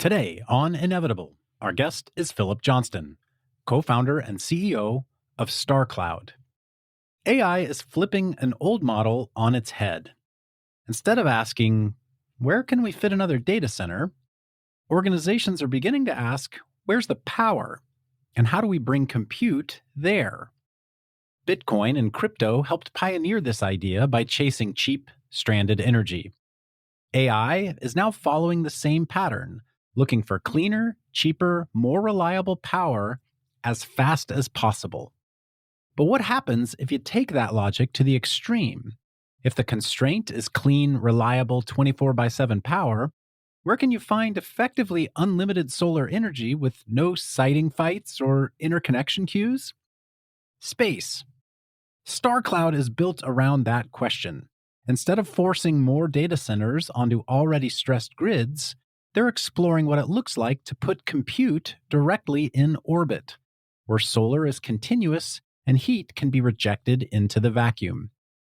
Today on Inevitable, our guest is Philip Johnston, co-founder and CEO of Starcloud. AI is flipping an old model on its head. Instead of asking, where can we fit another data center? Organizations are beginning to ask, where's the power? And how do we bring compute there? Bitcoin and crypto helped pioneer this idea by chasing cheap, stranded energy. AI is now following the same pattern, looking for cleaner, cheaper, more reliable power as fast as possible. But what happens if you take that logic to the extreme? If the constraint is clean, reliable 24/7 power, where can you find effectively unlimited solar energy with no siting fights or interconnection queues? Space. Starcloud is built around that question. Instead of forcing more data centers onto already stressed grids, they're exploring what it looks like to put compute directly in orbit, where solar is continuous and heat can be rejected into the vacuum.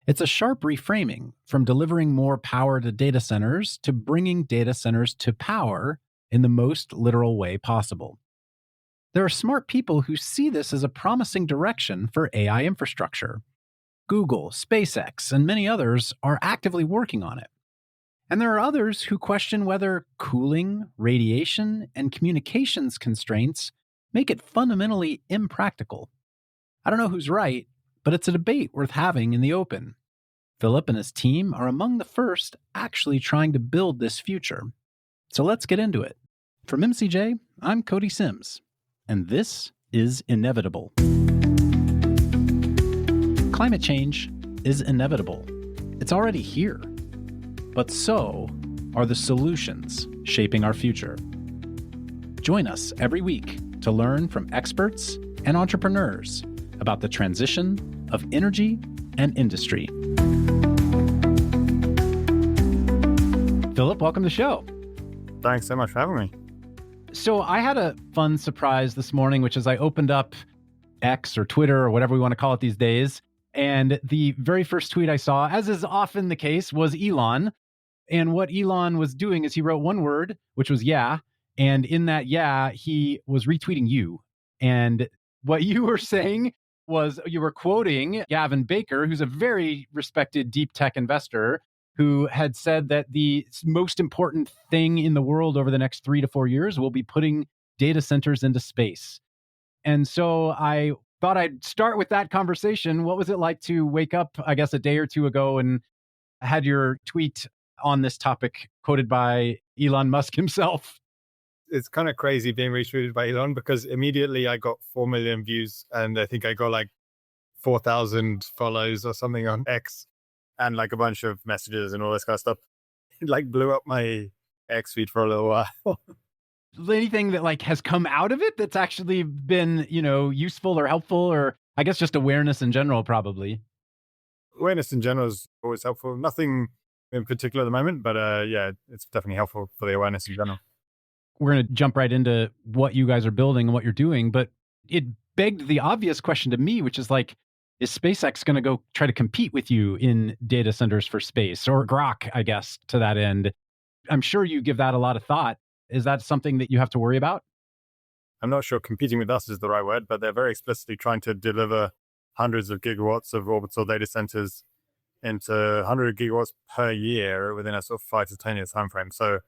It's a sharp reframing from delivering more power to data centers to bringing data centers to power in the most literal way possible. There are smart people who see this as a promising direction for AI infrastructure. Google, SpaceX, and many others are actively working on it. And there are others who question whether cooling, radiation, and communications constraints make it fundamentally impractical. I don't know who's right, but it's a debate worth having in the open. Philip and his team are among the first actually trying to build this future. So let's get into it. From MCJ, I'm Cody Sims, and this is Inevitable. Climate change is inevitable. It's already here. But so are the solutions shaping our future. Join us every week to learn from experts and entrepreneurs about the transition of energy and industry. Philip, welcome to the show. Thanks so much for having me. So I had a fun surprise this morning, which is I opened up X or Twitter or whatever we want to call it these days. And the very first tweet I saw, as is often the case, was Elon. And what Elon was doing is he wrote one word, which was yeah. And in that yeah, he was retweeting you. And what you were saying was you were quoting Gavin Baker, who's a very respected deep tech investor, who had said that the most important thing in the world over the next 3 to 4 years will be putting data centers into space. And so I thought I'd start with that conversation. What was it like to wake up, I guess, a day or two ago and had your tweet on this topic quoted by Elon Musk himself? It's kind of crazy being retweeted by Elon because immediately I got 4 million views and I think I got like 4,000 follows or something on X and like a bunch of messages and all this kind of stuff. It like blew up my X feed for a little while. Anything that like has come out of it that's actually been, useful or helpful, or I guess just awareness in general, probably. Awareness in general is always helpful. Nothing in particular at the moment, but yeah, it's definitely helpful for the awareness in general. We're going to jump right into what you guys are building and what you're doing, but it begged the obvious question to me, which is like, is SpaceX going to go try to compete with you in data centers for space, or Grok, I guess, to that end? I'm sure you give that a lot of thought. Is that something that you have to worry about? I'm not sure competing with us is the right word, but they're very explicitly trying to deliver hundreds of gigawatts of orbital data centers into 100 gigawatts per year within a sort of 5 to 10 year time frame. So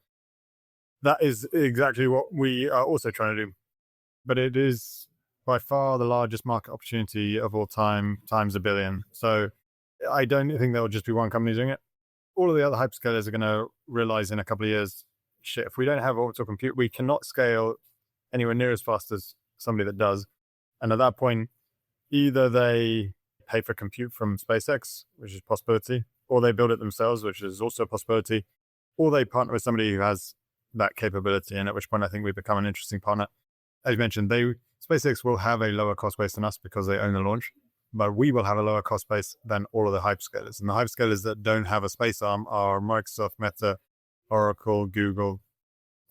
that is exactly what we are also trying to do. But it is by far the largest market opportunity of all time, times a billion. So I don't think there will just be one company doing it. All of the other hyperscalers are going to realize in a couple of years, shit, if we don't have orbital compute, we cannot scale anywhere near as fast as somebody that does. And at that point, either they pay for compute from SpaceX, which is a possibility, or they build it themselves, which is also a possibility, or they partner with somebody who has that capability. And at which point I think we become an interesting partner. As you mentioned, SpaceX will have a lower cost base than us because they own the launch, but we will have a lower cost base than all of the hyperscalers. And the hyperscalers that don't have a space arm are Microsoft, Meta, Oracle, Google.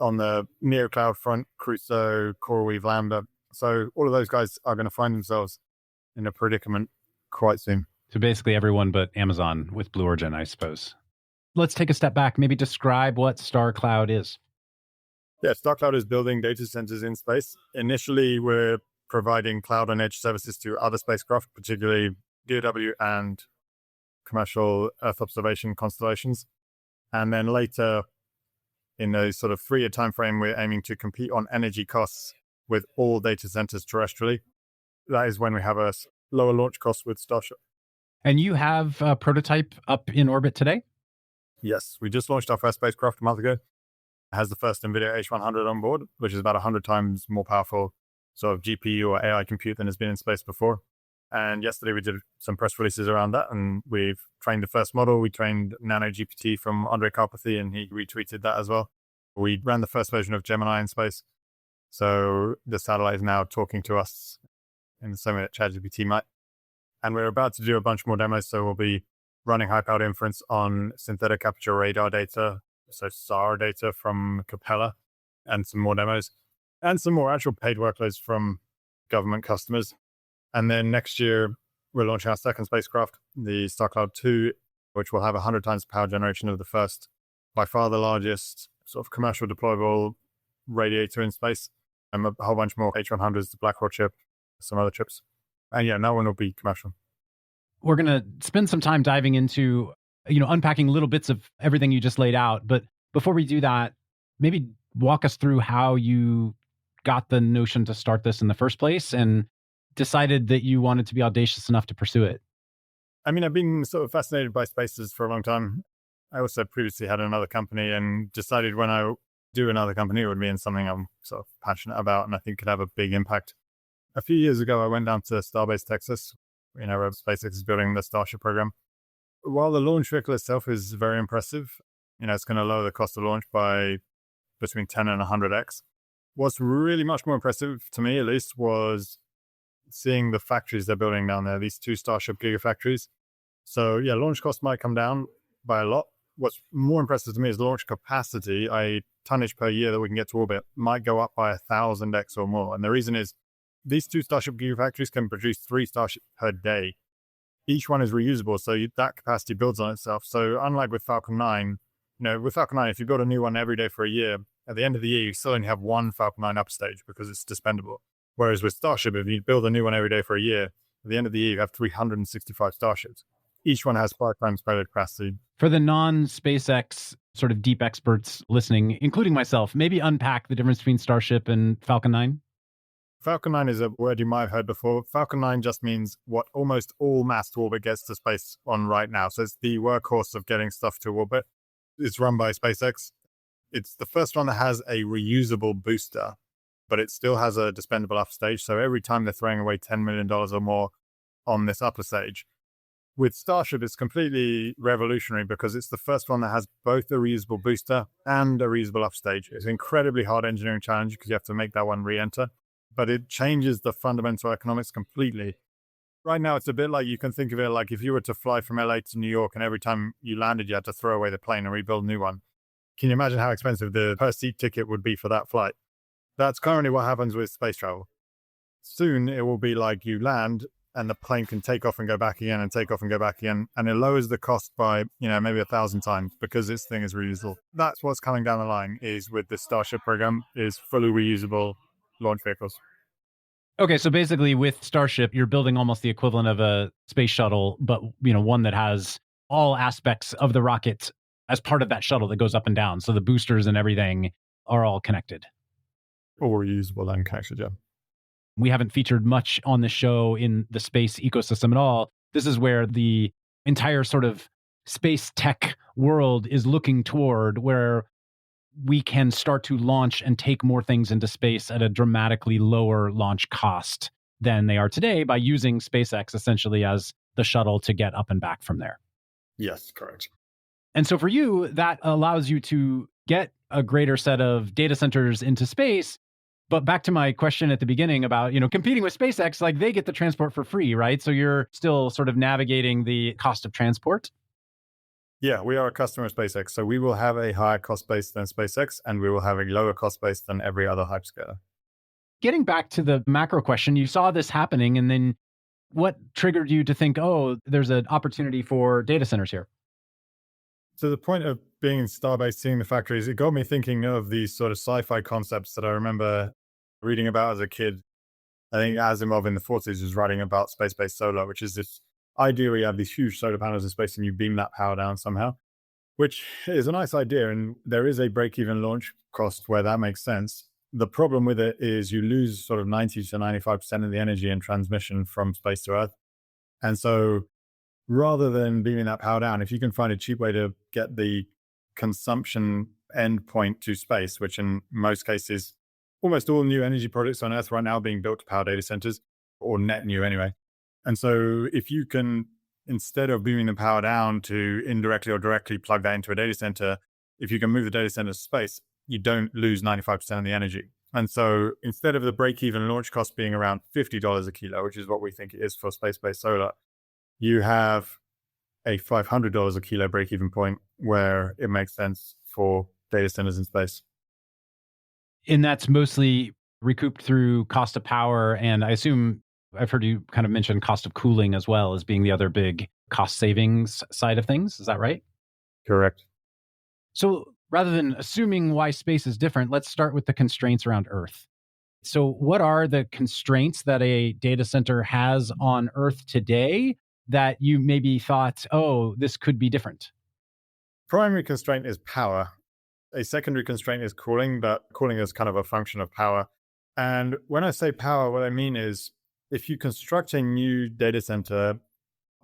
On the neo cloud front, Crusoe, CoreWeave, Lambda. So all of those guys are going to find themselves in a predicament quite soon. So basically everyone but Amazon with Blue Origin, I suppose. Let's take a step back, maybe describe what Starcloud is. Yeah, Starcloud is building data centers in space. Initially, we're providing cloud and edge services to other spacecraft, particularly DoW and commercial Earth observation constellations. And then later, in a sort of 3-year timeframe, we're aiming to compete on energy costs with all data centers terrestrially. That is when we have a lower launch cost with Starship. And you have a prototype up in orbit today? Yes, we just launched our first spacecraft a month ago. It has the first NVIDIA H100 on board, which is about 100 times more powerful sort of GPU or AI compute than has been in space before. And yesterday we did some press releases around that, and we've trained the first model. We trained Nano GPT from Andre Karpathy, and he retweeted that as well. We ran the first version of Gemini in space. So the satellite is now talking to us in the same way that ChatGPT might. And we're about to do a bunch more demos. So we'll be running high-powered inference on synthetic aperture radar data, so SAR data from Capella, and some more demos, and some more actual paid workloads from government customers. And then next year, we're launching our second spacecraft, the Starcloud 2, which will have 100 times the power generation of the first, by far the largest sort of commercial deployable radiator in space, and a whole bunch more H100s, the Blackwell chip, some other chips. And yeah, no one will be commercial. We're going to spend some time diving into, unpacking little bits of everything you just laid out. But before we do that, maybe walk us through how you got the notion to start this in the first place and decided that you wanted to be audacious enough to pursue it. I mean, I've been sort of fascinated by spaces for a long time. I also previously had another company and decided when I do another company, it would be in something I'm sort of passionate about and I think could have a big impact. A few years ago, I went down to Starbase, Texas, where SpaceX is building the Starship program. While the launch vehicle itself is very impressive, it's going to lower the cost of launch by between 10 and 100x. What's really much more impressive to me, at least, was seeing the factories they're building down there, these 2 Starship gigafactories. So yeah, launch cost might come down by a lot. What's more impressive to me is launch capacity, i.e. tonnage per year that we can get to orbit, might go up by 1,000x or more. And the reason is these 2 Starship gigafactories can produce 3 Starship per day. Each one is reusable, so that capacity builds on itself. So unlike with Falcon 9, with Falcon 9, if you build a new one every day for a year, at the end of the year, you still only have 1 Falcon 9 upstage because it's dispendable. Whereas with Starship, if you build a new one every day for a year, at the end of the year, you have 365 Starships. Each one has 5 times payload capacity. For the non-SpaceX sort of deep experts listening, including myself, maybe unpack the difference between Starship and Falcon 9? Falcon 9 is a word you might have heard before. Falcon 9 just means what almost all mass to orbit gets to space on right now. So it's the workhorse of getting stuff to orbit. It's run by SpaceX. It's the first one that has a reusable booster, but it still has a dispendable upper stage. So every time they're throwing away $10 million or more on this upper stage. With Starship, it's completely revolutionary because it's the first one that has both a reusable booster and a reusable upper stage. It's an incredibly hard engineering challenge because you have to make that one re-enter, but it changes the fundamental economics completely. Right now, it's a bit like, you can think of it like if you were to fly from LA to New York and every time you landed, you had to throw away the plane and rebuild a new one. Can you imagine how expensive the per seat ticket would be for that flight? That's currently what happens with space travel. Soon it will be like you land and the plane can take off and go back again and take off and go back again. And it lowers the cost by, maybe 1,000 times because this thing is reusable. That's what's coming down the line is with the Starship program is fully reusable launch vehicles. Okay, so basically with Starship, you're building almost the equivalent of a space shuttle, but one that has all aspects of the rocket as part of that shuttle that goes up and down. So the boosters and everything are all connected. Or reusable and connected, yeah. We haven't featured much on the show in the space ecosystem at all. This is where the entire sort of space tech world is looking toward, where we can start to launch and take more things into space at a dramatically lower launch cost than they are today by using SpaceX essentially as the shuttle to get up and back from there. Yes, correct. And so for you, that allows you to get a greater set of data centers into space. But back to my question at the beginning about, competing with SpaceX, like they get the transport for free, right? So you're still sort of navigating the cost of transport. Yeah, we are a customer of SpaceX. So we will have a higher cost base than SpaceX, and we will have a lower cost base than every other hyperscaler. Getting back to the macro question, you saw this happening, and then what triggered you to think, oh, there's an opportunity for data centers here? To the point of being in Starbase, seeing the factories, it got me thinking of these sort of sci-fi concepts that I remember reading about as a kid. I think Asimov in the 40s was writing about space-based solar, which is this idea where you have these huge solar panels in space and you beam that power down somehow, which is a nice idea. And there is a break-even launch cost where that makes sense. The problem with it is you lose sort of 90 to 95% of the energy in transmission from space to Earth. And so rather than beaming that power down, if you can find a cheap way to get the consumption endpoint to space, which in most cases, almost all new energy projects on Earth right now are being built to power data centers, or net new anyway. And so if you can, instead of beaming the power down to indirectly or directly plug that into a data center, if you can move the data center to space, you don't lose 95% of the energy. And so instead of the break-even launch cost being around $50 a kilo, which is what we think it is for space-based solar, you have a $500 a kilo break-even point where it makes sense for data centers in space. And that's mostly recouped through cost of power. And I assume I've heard you kind of mention cost of cooling as well as being the other big cost savings side of things. Is that right? Correct. So rather than assuming why space is different, let's start with the constraints around Earth. So, what are the constraints that a data center has on Earth today that you maybe thought, oh, this could be different? Primary constraint is power. A secondary constraint is cooling, but cooling is kind of a function of power. And when I say power, what I mean is if you construct a new data center,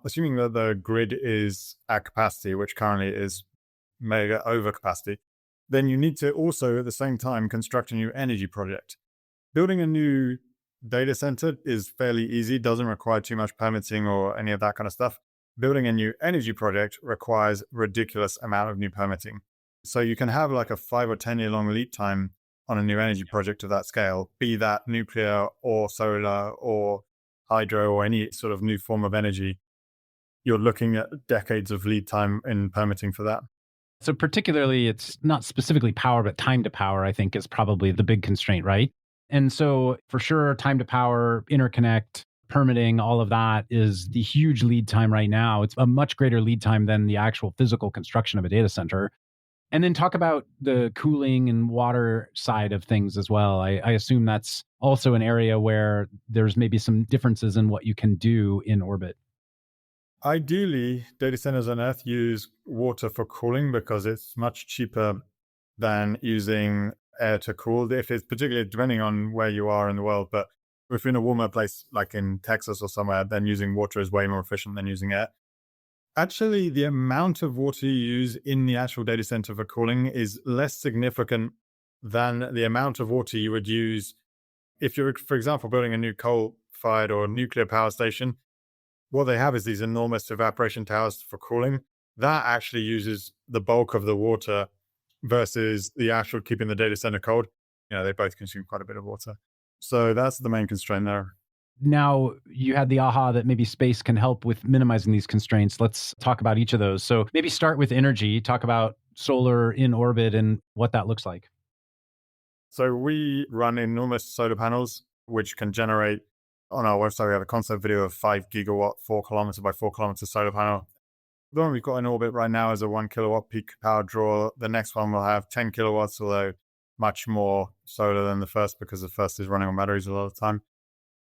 assuming that the grid is at capacity, which currently is mega over capacity, then you need to also at the same time construct a new energy project. Building a new data center is fairly easy, doesn't require too much permitting or any of that kind of stuff. Building a new energy project requires ridiculous amount of new permitting. So you can have like a 5 or 10 year long lead time on a new energy project of that scale, be that nuclear or solar or hydro or any sort of new form of energy. You're looking at decades of lead time in permitting for that. So, particularly, it's not specifically power, but time to power, I think, is probably the big constraint, right? And so, for sure, time to power, interconnect, permitting, all of that is the huge lead time right now. It's a much greater lead time than the actual physical construction of a data center. And then talk about the cooling and water side of things as well. I assume that's also an area where there's maybe some differences in what you can do in orbit. Ideally, data centers on Earth use water for cooling because it's much cheaper than using air to cool. If it's particularly depending on where you are in the world, but if you're in a warmer place like in Texas or somewhere, then using water is way more efficient than using air. Actually, the amount of water you use in the actual data center for cooling is less significant than the amount of water you would use if you're, for example, building a new coal-fired or nuclear power station. What they have is these enormous evaporation towers for cooling. That actually uses the bulk of the water versus the actual keeping the data center cold. They both consume quite a bit of water. So that's the main constraint there. Now, you had the aha that maybe space can help with minimizing these constraints. Let's talk about each of those. So maybe start with energy, talk about solar in orbit and what that looks like. So we run enormous solar panels, which can generate, on our website, we have a concept video of 5 gigawatt, 4 kilometer by 4 kilometer solar panel. The one we've got in orbit right now is a 1 kilowatt peak power draw. The next one will have 10 kilowatts, although much more solar than the first because the first is running on batteries a lot of the time.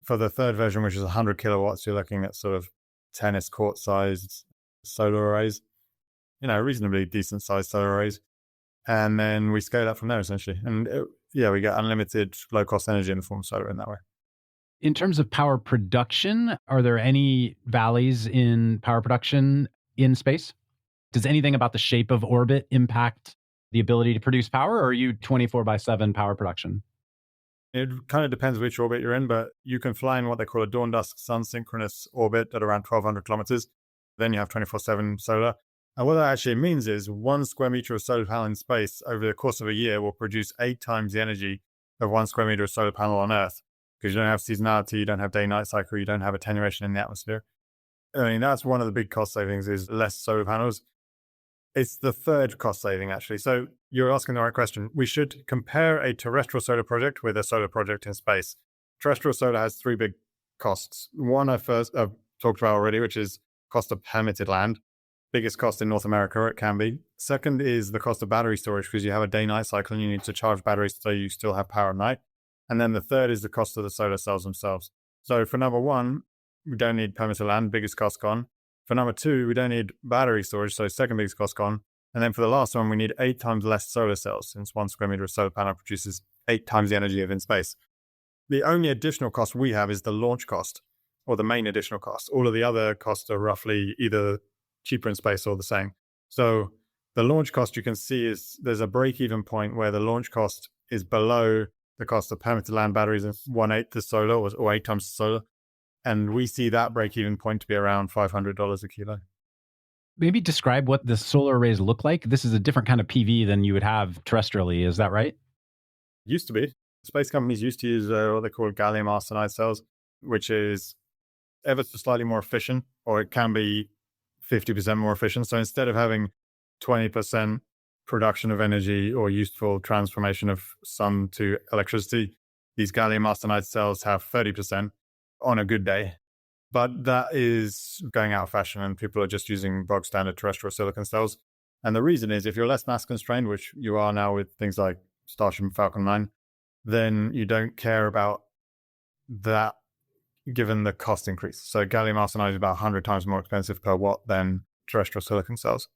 For the third version, which is 100 kilowatts, you're looking at sort of tennis court sized solar arrays, reasonably decent sized solar arrays. And then we scale up from there essentially. And we get unlimited low cost energy in the form of solar in that way. In terms of power production, are there any valleys in power production in space? Does anything about the shape of orbit impact the ability to produce power, or are you 24/7 power production? It kind of depends which orbit you're in, but you can fly in what they call a dawn dusk sun synchronous orbit at around 1,200 kilometers. Then you have 24/7 solar. And what that actually means is 1 square meter of solar panel in space over the course of a year will produce 8 times the energy of 1 square meter of solar panel on Earth. Because you don't have seasonality, you don't have day-night cycle, you don't have attenuation in the atmosphere. I mean, that's one of the big cost savings is less solar panels. It's the third cost saving, actually. So you're asking the right question. We should compare a terrestrial solar project with a solar project in space. Terrestrial solar has 3 big costs. One I've talked about already, which is cost of permitted land. biggest cost in North America, it can be. Second is the cost of battery storage, because you have a day-night cycle and you need to charge batteries so you still have power at night. And then the third is the cost of the solar cells themselves. So for number one, we don't need permanent land, biggest cost gone. For number two, we don't need battery storage, so second biggest cost gone. And then for the last one, we need 8 times less solar cells, since 1 square meter of solar panel produces 8 times the energy of in space. The only additional cost we have is the launch cost, or the main additional cost. All of the other costs are roughly either cheaper in space or the same. So the launch cost, you can see, is there's a break-even point where the launch cost is below the cost of permitted land batteries of 1/8 the solar, or 8 times the solar. And we see that break-even point to be around $500 a kilo. Maybe describe what the solar arrays look like. This is a different kind of PV than you would have terrestrially. Is that right? Used to be. Space companies used to use what they call gallium arsenide cells, which is ever so slightly more efficient, or it can be 50% more efficient. So instead of having 20% production of energy or useful transformation of sun to electricity, these gallium arsenide cells have 30% on a good day. But that is going out of fashion, and people are just using bog standard terrestrial silicon cells. And the reason is, if you're less mass constrained, which you are now with things like Starship and Falcon 9, then you don't care about that given the cost increase. So gallium arsenide is about 100 times more expensive per watt than terrestrial silicon cells.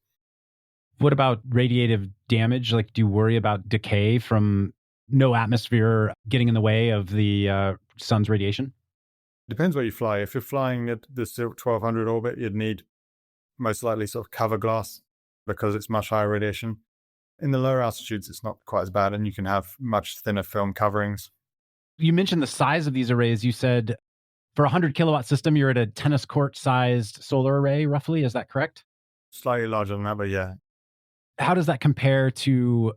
What about radiative damage? Like, do you worry about decay from no atmosphere getting in the way of the sun's radiation? Depends where you fly. If you're flying at the 1200 orbit, you'd need most likely sort of cover glass because it's much higher radiation. In the lower altitudes, it's not quite as bad, and you can have much thinner film coverings. You mentioned the size of these arrays. You said for a 100 kilowatt system, you're at a tennis court sized solar array, roughly. Is that correct? Slightly larger than that, but yeah. How does that compare to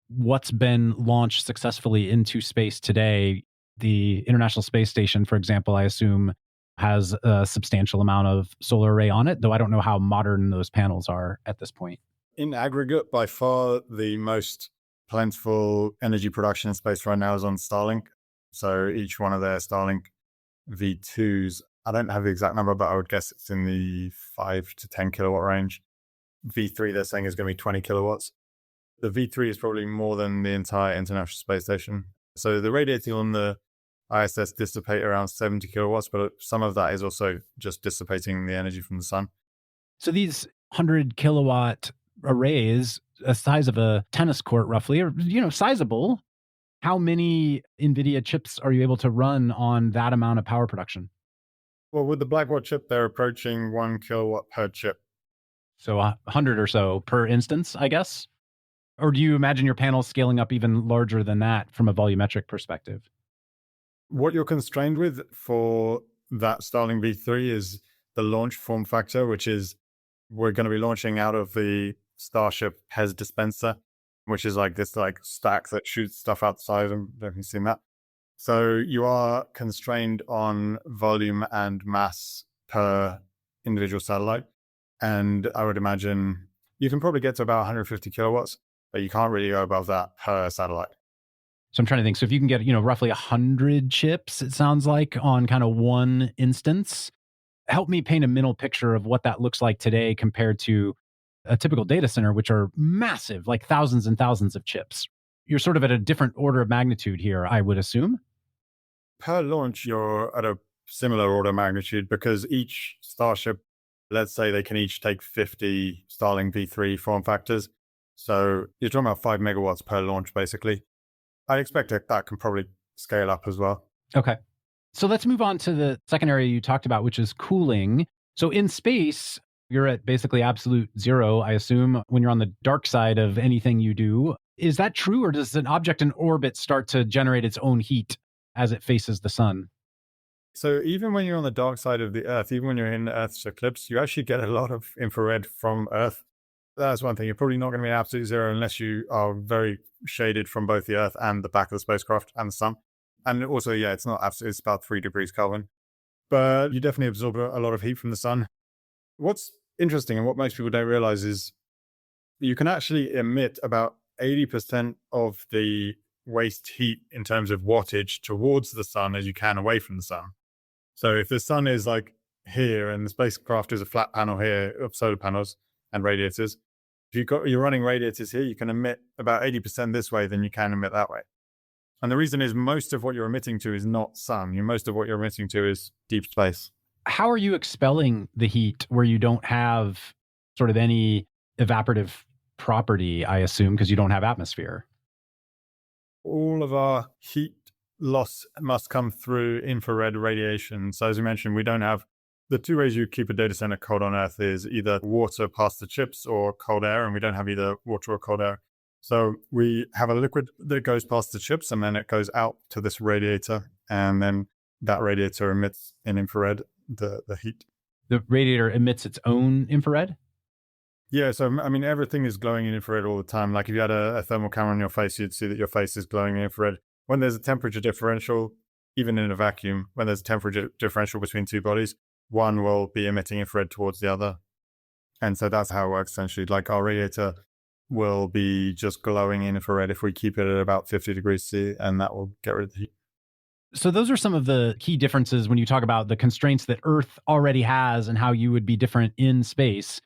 what's been launched successfully into space today? The International Space Station, for example, I assume has a substantial amount of solar array on it, though I don't know how modern those panels are at this point. In aggregate, by far, the most plentiful energy production in space right now is on Starlink. So each one of their Starlink V2s, I don't have the exact number, but I would guess it's in the 5 to 10 kilowatt range. V3, they're saying, is going to be 20 kilowatts. The V3 is probably more than the entire International Space Station. So the radiators on the ISS dissipate around 70 kilowatts, but some of that is also just dissipating the energy from the sun. So these 100 kilowatt arrays, a size of a tennis court roughly, are, sizable. How many NVIDIA chips are you able to run on that amount of power production? Well, with the Blackboard chip, they're approaching 1 kilowatt per chip. So 100 or so per instance, I guess? Or do you imagine your panels scaling up even larger than that from a volumetric perspective? What you're constrained with for that Starlink V3 is the launch form factor, which is we're going to be launching out of the Starship PEZ dispenser, which is like this stack that shoots stuff outside. I don't know if you've seen that. So you are constrained on volume and mass per individual satellite. And I would imagine you can probably get to about 150 kilowatts, but you can't really go above that per satellite. So I'm trying to think. So if you can get, roughly 100 chips, it sounds like, on kind of one instance, help me paint a mental picture of what that looks like today compared to a typical data center, which are massive, like thousands and thousands of chips. You're sort of at a different order of magnitude here, I would assume. Per launch, you're at a similar order of magnitude because each Starship, let's say they can each take 50 Starlink V3 form factors. So you're talking about 5 megawatts per launch, basically. I expect that can probably scale up as well. Okay. So let's move on to the second area you talked about, which is cooling. So in space, you're at basically absolute zero, I assume, when you're on the dark side of anything you do. Is that true, or does an object in orbit start to generate its own heat as it faces the sun? So even when you're on the dark side of the Earth, even when you're in Earth's eclipse, you actually get a lot of infrared from Earth. That's one thing. You're probably not going to be at absolute zero unless you are very shaded from both the Earth and the back of the spacecraft and the sun. And also, yeah, it's not absolute. It's about 3 degrees Kelvin. But you definitely absorb a lot of heat from the sun. What's interesting and what most people don't realize is you can actually emit about 80% of the waste heat in terms of wattage towards the sun as you can away from the sun. So if the sun is like here and the spacecraft is a flat panel here of solar panels, and radiators. If you're running radiators here, you can emit about 80% this way than you can emit that way. And the reason is most of what you're emitting to is not sun. Most of what you're emitting to is deep space. How are you expelling the heat where you don't have sort of any evaporative property, I assume, because you don't have atmosphere? All of our heat loss must come through infrared radiation. So as we mentioned, we don't have the two ways you keep a data center cold on Earth is either water past the chips or cold air, and we don't have either water or cold air. So we have a liquid that goes past the chips, and then it goes out to this radiator, and then that radiator emits in infrared the heat. The radiator emits its own infrared? Yeah, so I mean, everything is glowing in infrared all the time. Like if you had a thermal camera on your face, you'd see that your face is glowing in infrared. When there's a temperature differential, even in a vacuum, when there's a temperature differential between two bodies, one will be emitting infrared towards the other. And so that's how it works essentially. Like our radiator will be just glowing in infrared if we keep it at about 50 degrees C, and that will get rid of the heat. So those are some of the key differences when you talk about the constraints that Earth already has and how you would be different in space.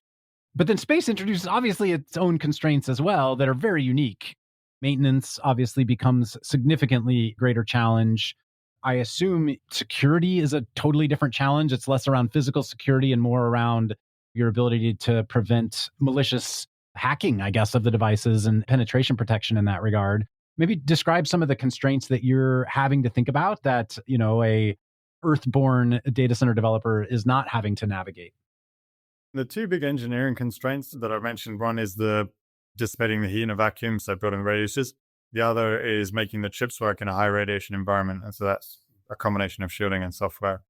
But then space introduces obviously its own constraints as well that are very unique. Maintenance obviously becomes significantly greater challenge. I assume security is a totally different challenge. It's less around physical security and more around your ability to prevent malicious hacking, I guess, of the devices and penetration protection in that regard. Maybe describe some of the constraints that you're having to think about that, a Earth-born data center developer is not having to navigate. The two big engineering constraints that I mentioned, one is the dissipating the heat in a vacuum, so building radiators. The other is making the chips work in a high radiation environment. And so that's a combination of shielding and software.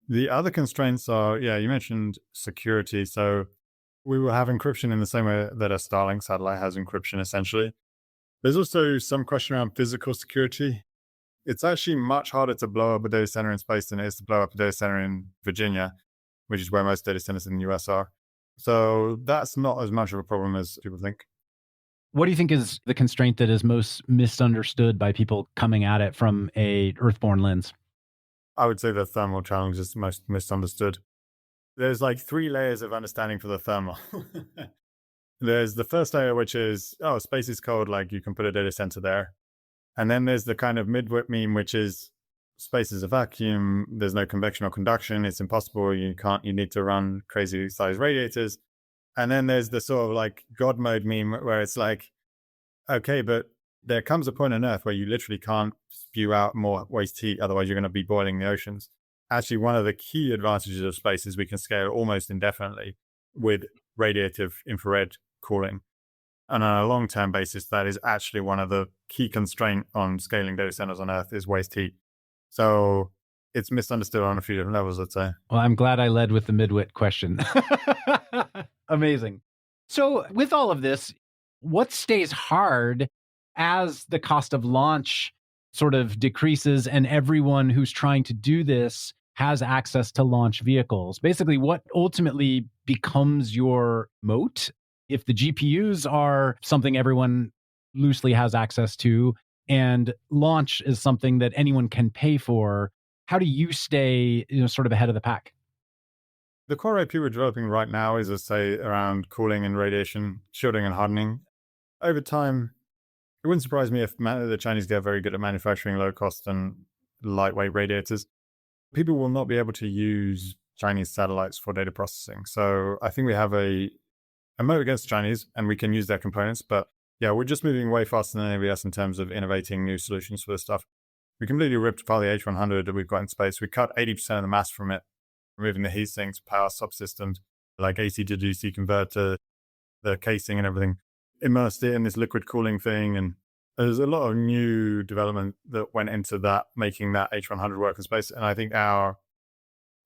The other constraints are, you mentioned security. So we will have encryption in the same way that a Starlink satellite has encryption, essentially. There's also some question around physical security. It's actually much harder to blow up a data center in space than it is to blow up a data center in Virginia, which is where most data centers in the US are. So that's not as much of a problem as people think. What do you think is the constraint that is most misunderstood by people coming at it from a Earth-born lens? I would say the thermal challenge is most misunderstood. There's like 3 layers of understanding for the thermal. There's the first layer, which is, space is cold, like you can put a data center there. And then there's the kind of mid-width meme, which is space is a vacuum, there's no convection or conduction, it's impossible, you need to run crazy sized radiators. And then there's the sort of like God mode meme where it's like, okay, but there comes a point on Earth where you literally can't spew out more waste heat, otherwise you're going to be boiling the oceans. Actually, one of the key advantages of space is we can scale almost indefinitely with radiative infrared cooling. And on a long-term basis, that is actually one of the key constraints on scaling data centers on Earth is waste heat. So it's misunderstood on a few different levels, I'd say. Well, I'm glad I led with the midwit question. Amazing. So with all of this, what stays hard as the cost of launch sort of decreases and everyone who's trying to do this has access to launch vehicles? Basically, what ultimately becomes your moat if the GPUs are something everyone loosely has access to and launch is something that anyone can pay for? How do you stay, sort of ahead of the pack? The core IP we're developing right now is, let's say, around cooling and radiation, shielding and hardening. Over time, it wouldn't surprise me if the Chinese get very good at manufacturing low cost and lightweight radiators. People will not be able to use Chinese satellites for data processing. So I think we have a moat against the Chinese and we can use their components. But yeah, we're just moving way faster than anybody else in terms of innovating new solutions for this stuff. We completely ripped apart the H100 that we've got in space. We cut 80% of the mass from it, removing the heat sinks, power subsystems, like AC to DC converter, the casing and everything, immersed it in this liquid cooling thing. And there's a lot of new development that went into that, making that H100 work in space. And I think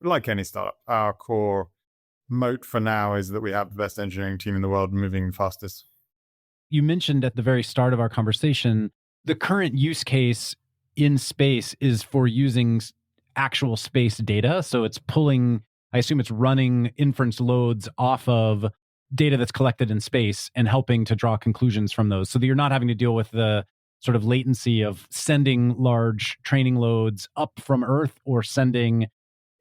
like any startup, our core moat for now is that we have the best engineering team in the world moving fastest. You mentioned at the very start of our conversation, the current use case in space is for using actual space data. So it's pulling, I assume it's running inference loads off of data that's collected in space and helping to draw conclusions from those so that you're not having to deal with the sort of latency of sending large training loads up from Earth or sending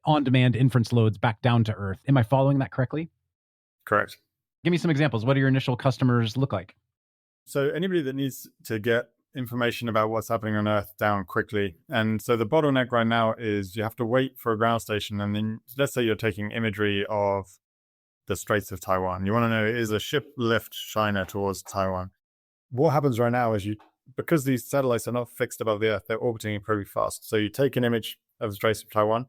on-demand inference loads back down to Earth. Am I following that correctly? Correct. Give me some examples. What do your initial customers look like? So anybody that needs to get information about what's happening on Earth down quickly. And so the bottleneck right now is you have to wait for a ground station. And then let's say you're taking imagery of the Straits of Taiwan. You want to know, is a ship lift China towards Taiwan? What happens right now is because these satellites are not fixed above the Earth, they're orbiting pretty fast. So you take an image of the Straits of Taiwan,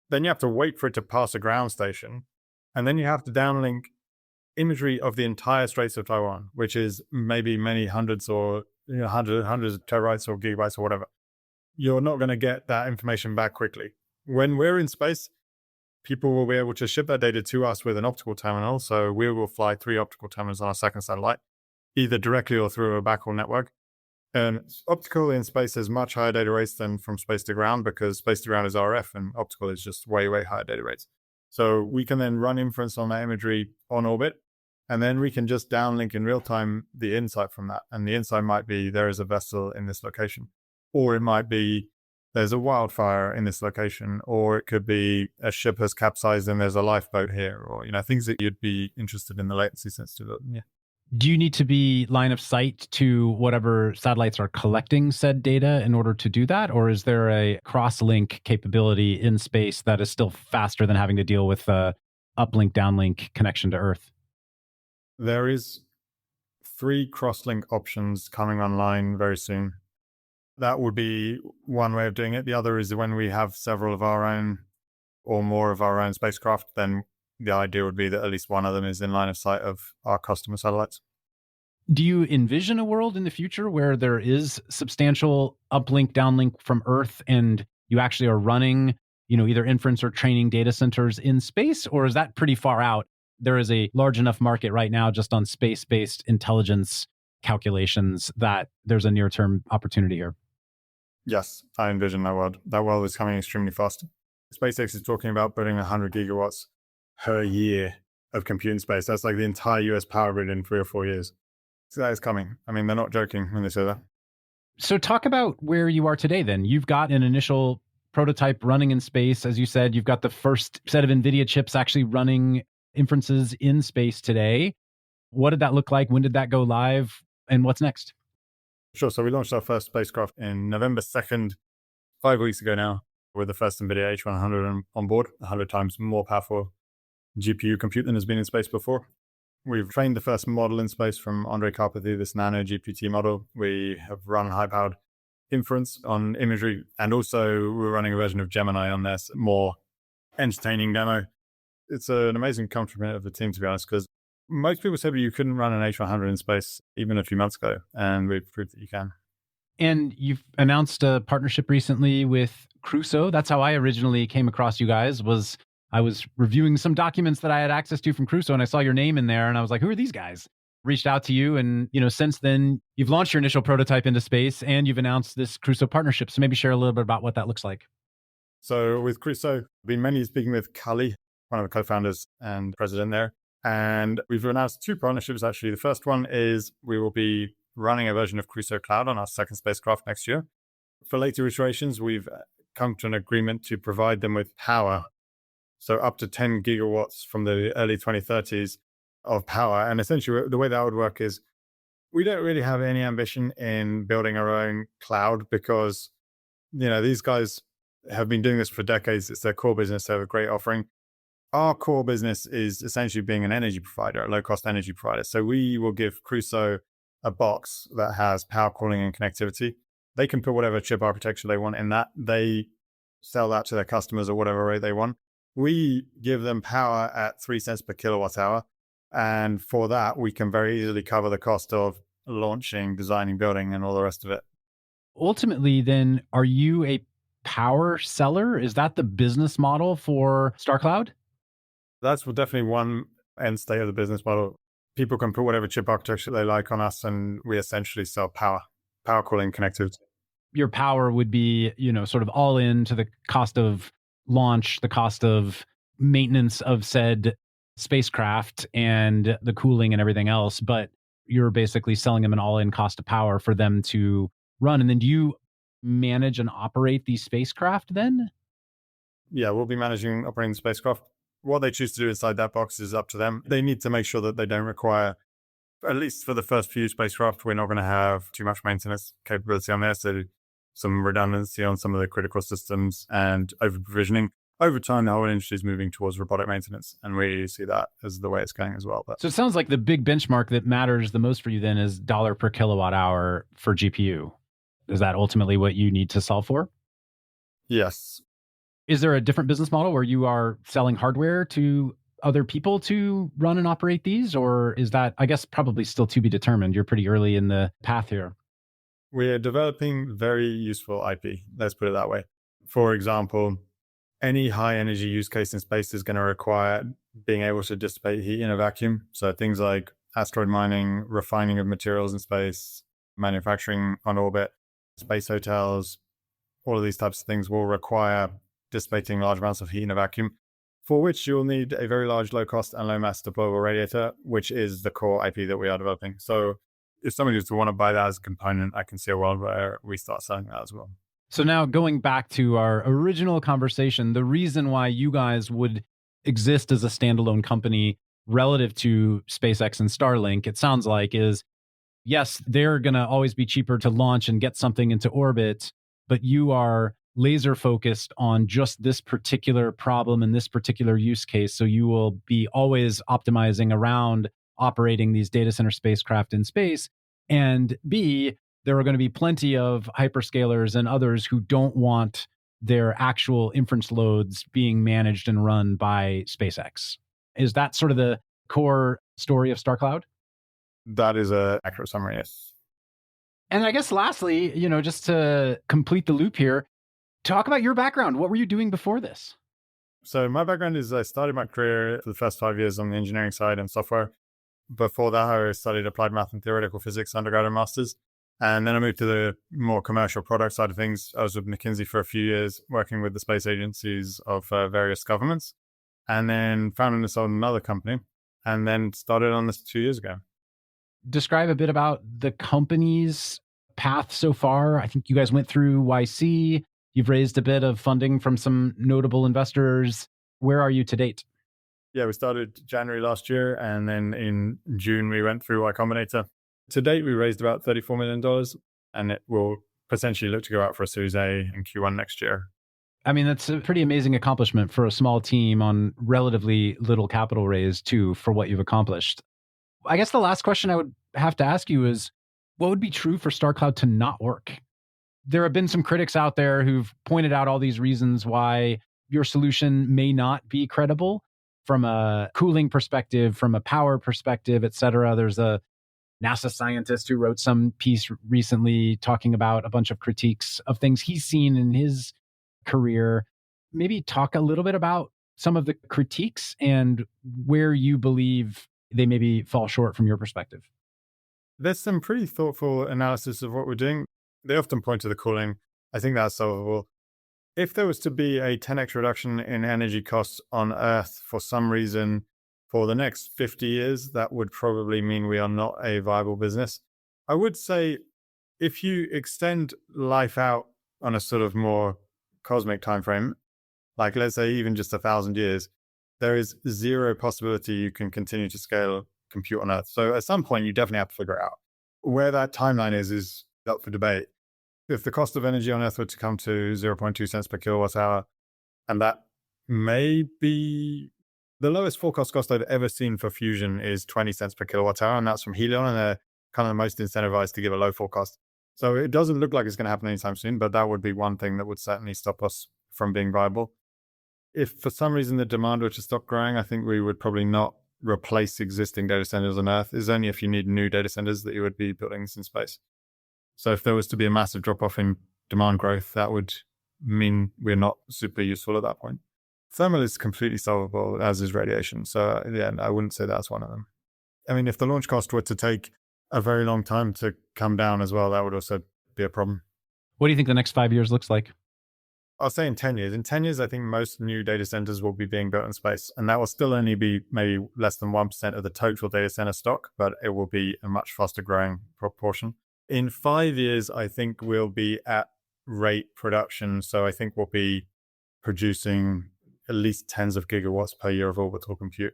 then you have to wait for it to pass a ground station. And then you have to downlink imagery of the entire Straits of Taiwan, which is maybe many hundreds or hundreds of terabytes or gigabytes or whatever. You're not going to get that information back quickly. When we're in space, people will be able to ship that data to us with an optical terminal. So we will fly 3 optical terminals on our second satellite, either directly or through a backhaul network. And optical in space has much higher data rates than from space to ground, because space to ground is RF and optical is just way, way higher data rates. So we can then run inference on that imagery on orbit, and then we can just downlink in real time the insight from that. And the insight might be there is a vessel in this location, or it might be there's a wildfire in this location, or it could be a ship has capsized and there's a lifeboat here, or things that you'd be interested in the latency sensitive. Yeah. Do you need to be line of sight to whatever satellites are collecting said data in order to do that? Or is there a cross-link capability in space that is still faster than having to deal with a uplink, downlink connection to Earth? There is 3 cross-link options coming online very soon. That would be one way of doing it. The other is when we have several of our own or more of our own spacecraft, then the idea would be that at least one of them is in line of sight of our customer satellites. Do you envision a world in the future where there is substantial uplink, downlink from Earth, and you actually are running, either inference or training data centers in space? Or is that pretty far out? There is a large enough market right now just on space-based intelligence calculations that there's a near-term opportunity here. Yes, I envision that world. That world is coming extremely fast. SpaceX is talking about putting 100 gigawatts per year of compute in space. That's like the entire US power grid in 3 or 4 years. So that is coming. I mean, they're not joking when they say that. So talk about where you are today then. You've got an initial prototype running in space. As you said, you've got the first set of NVIDIA chips actually running inferences in space today. What did that look like? When did that go live? And what's next? Sure. So we launched our first spacecraft in November 2nd, 5 weeks ago now, with the first NVIDIA H100 on board, 100 times more powerful GPU compute than has been in space before. We've trained the first model in space from Andre Karpathy, this nano GPT model. We have run high-powered inference on imagery, and also we're running a version of Gemini on this more entertaining demo. It's an amazing accomplishment of the team, to be honest, because most people said you couldn't run an H100 in space even a few months ago, and we've proved that you can. And you've announced a partnership recently with Crusoe. That's how I originally came across you guys. I was reviewing some documents that I had access to from Crusoe, and I saw your name in there, and I was like, who are these guys? Reached out to you, and since then, you've launched your initial prototype into space, and you've announced this Crusoe partnership. So maybe share a little bit about what that looks like. So with Crusoe, I've been mainly speaking with Kali, one of the co-founders and president there. And we've announced 2 partnerships, actually. The first one is we will be running a version of Crusoe Cloud on our second spacecraft next year. For later iterations, we've come to an agreement to provide them with power. So up to 10 gigawatts from the early 2030s of power. And essentially, the way that would work is we don't really have any ambition in building our own cloud, because, these guys have been doing this for decades. It's their core business. They have a great offering. Our core business is essentially being an energy provider, a low-cost energy provider. So we will give Crusoe a box that has power calling and connectivity. They can put whatever chip architecture they want in that. They sell that to their customers or whatever rate they want. We give them power at 3 cents per kilowatt hour. And for that, we can very easily cover the cost of launching, designing, building, and all the rest of it. Ultimately, then, are you a power seller? Is that the business model for Starcloud? That's definitely one end state of the business model. People can put whatever chip architecture they like on us, and we essentially sell power cooling connectivity. Your power would be, sort of all in to the cost of launch, the cost of maintenance of said spacecraft and the cooling and everything else. But you're basically selling them an all-in cost of power for them to run. And then do you manage and operate these spacecraft then? Yeah, we'll be managing operating the spacecraft. What they choose to do inside that box is up to them. They need to make sure that they don't require, at least for the first few spacecraft, we're not going to have too much maintenance capability on there. So some redundancy on some of the critical systems and over provisioning. Over time, the whole industry is moving towards robotic maintenance, and we see that as the way it's going as well. But So it sounds like the big benchmark that matters the most for you then is dollar per kilowatt hour for GPU. Is that ultimately what you need to solve for? yes, Is there a different business model where you are selling hardware to other people to run and operate these? Or is that, I guess, probably still to be determined? You're pretty early in the path here. we're developing very useful IP. Let's put it that way. For example, any high energy use case in space is going to require being able to dissipate heat in a vacuum. So things like asteroid mining, refining of materials in space, manufacturing on orbit, space hotels, all of these types of things will require dissipating large amounts of heat in a vacuum, for which you'll need a very large, low cost and low mass deployable radiator, which is the core IP that we are developing. So if somebody was to want to buy that as a component, I can see a world where we start selling that as well. So now going back to our original conversation, the reason why you guys would exist as a standalone company relative to SpaceX and Starlink, it sounds like, is yes, they're going to always be cheaper to launch and get something into orbit, but you are laser focused on just this particular problem and this particular use case. So you will be always optimizing around operating these data center spacecraft in space. And B, there are going to be plenty of hyperscalers and others who don't want their actual inference loads being managed and run by SpaceX. Is that sort of the core story of Starcloud? That is an accurate summary, yes. And I guess lastly, just to complete the loop here, talk about your background. What were you doing before this? So my background is I started my career for the first 5 years on the engineering side and software. Before that, I studied applied math and theoretical physics, undergrad and master's. And then I moved to the more commercial product side of things. I was with McKinsey for a few years, working with the space agencies of various governments, and then founded and sold another company, and then started on this 2 years ago. Describe a bit about the company's path so far. I think you guys went through YC. You've raised a bit of funding from some notable investors. Where are you to date? Yeah, we started January last year, and then in June, we went through Y Combinator. To date, we raised about $34 million, and it will potentially look to go out for a Series A in Q1 next year. I mean, that's a pretty amazing accomplishment for a small team on relatively little capital raise, too, for what you've accomplished. I guess the last question I would have to ask you is, what would be true for Starcloud to not work? There have been some critics out there who've pointed out all these reasons why your solution may not be credible from a cooling perspective, from a power perspective, et cetera. There's a NASA scientist who wrote some piece recently talking about a bunch of critiques of things he's seen in his career. Maybe talk a little bit about some of the critiques and where you believe they maybe fall short from your perspective. There's some pretty thoughtful analysis of what we're doing. They often point to the cooling. I think that's solvable. If there was to be a 10x reduction in energy costs on Earth for some reason for the next 50 years, that would probably mean we are not a viable business. I would say if you extend life out on a sort of more cosmic timeframe, like let's say even just 1,000 years, there is zero possibility you can continue to scale compute on Earth. So at some point, you definitely have to figure out where that timeline is up for debate. If the cost of energy on Earth were to come to 0.2 cents per kilowatt hour, and that may be the lowest forecast cost I've ever seen for fusion is 20 cents per kilowatt hour, and that's from Helion, and they're kind of the most incentivized to give a low forecast. So it doesn't look like it's going to happen anytime soon, but that would be one thing that would certainly stop us from being viable. If for some reason the demand were to stop growing, I think we would probably not replace existing data centers on Earth. It's only if you need new data centers that you would be building this in space. So if there was to be a massive drop-off in demand growth, that would mean we're not super useful at that point. Thermal is completely solvable, as is radiation. So yeah, I wouldn't say that's one of them. I mean, if the launch cost were to take a very long time to come down as well, that would also be a problem. What do you think the next 5 years looks like? I'll say in 10 years. In 10 years, I think most new data centers will be being built in space. And that will still only be maybe less than 1% of the total data center stock, but it will be a much faster growing proportion. In 5 years, I think we'll be at rate production. So I think we'll be producing at least tens of gigawatts per year of orbital compute.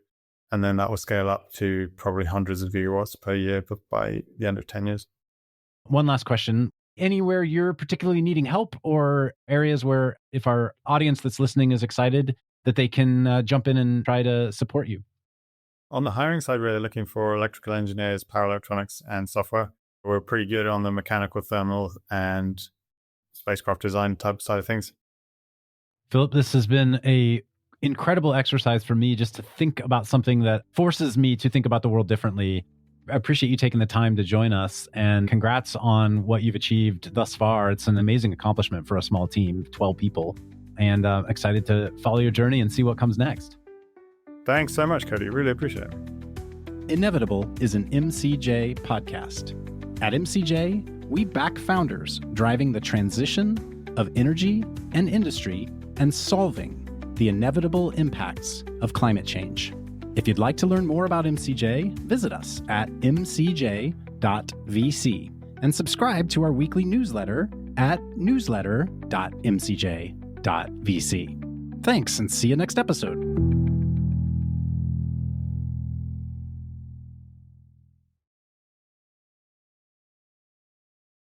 And then that will scale up to probably hundreds of gigawatts per year by the end of 10 years. One last question. Anywhere you're particularly needing help, or areas where if our audience that's listening is excited, that they can jump in and try to support you? On the hiring side, we're looking for electrical engineers, power electronics, and software. We're pretty good on the mechanical, thermal, and spacecraft design type side of things. Philip, this has been a incredible exercise for me just to think about something that forces me to think about the world differently. I appreciate you taking the time to join us, and congrats on what you've achieved thus far. It's an amazing accomplishment for a small team, 12 people, and excited to follow your journey and see what comes next. Thanks so much, Cody. Really appreciate it. Inevitable is an MCJ podcast. At MCJ, we back founders driving the transition of energy and industry and solving the inevitable impacts of climate change. If you'd like to learn more about MCJ, visit us at mcj.vc and subscribe to our weekly newsletter at newsletter.mcj.vc. Thanks, and see you next episode.